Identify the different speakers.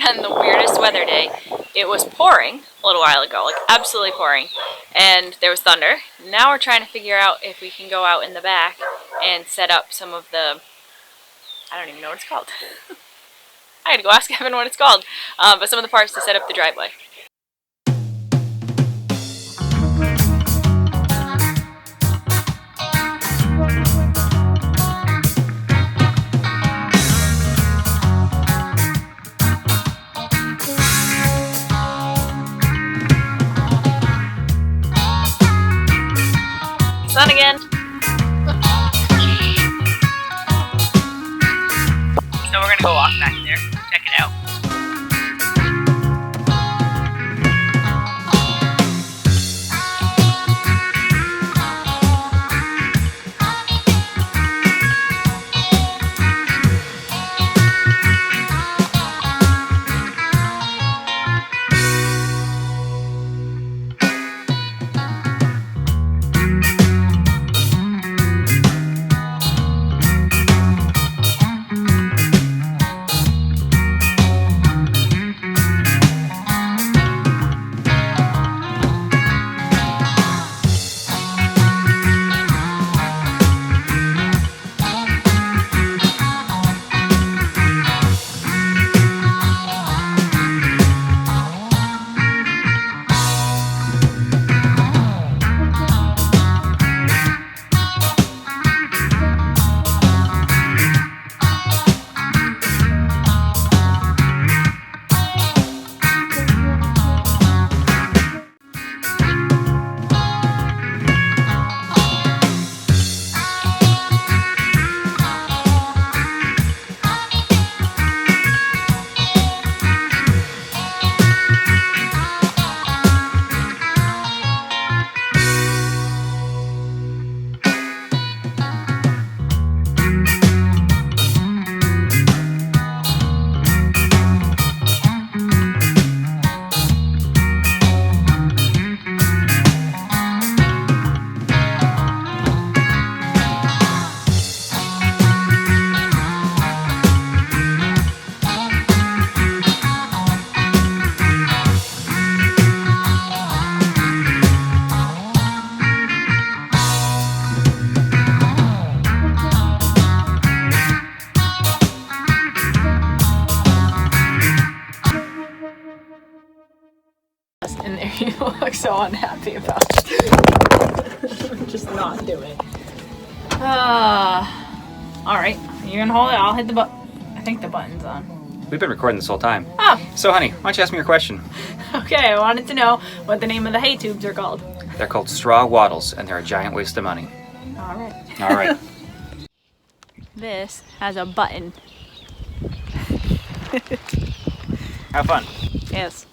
Speaker 1: on the weirdest weather day. It was pouring a little while ago, like absolutely pouring, and there was thunder. Now we're trying to figure out if we can go out in the back and set up some of the, I don't even know what it's called. I had to go ask Evan what it's called, but some of the parts to set up the driveway. Sun again. So we're gonna go walk back there, check it out. And there you look so unhappy about it. Just not do it. Alright, you're gonna hold it, I'll hit the button. I think the button's on.
Speaker 2: We've been recording this whole time.
Speaker 1: Oh.
Speaker 2: So honey, why don't you ask me your question?
Speaker 1: Okay, I wanted to know what the name of the hay tubes are called.
Speaker 2: They're called straw wattles, and they're a giant waste of money.
Speaker 1: Alright.
Speaker 2: Alright.
Speaker 1: This has a button.
Speaker 2: Have fun.
Speaker 1: Yes.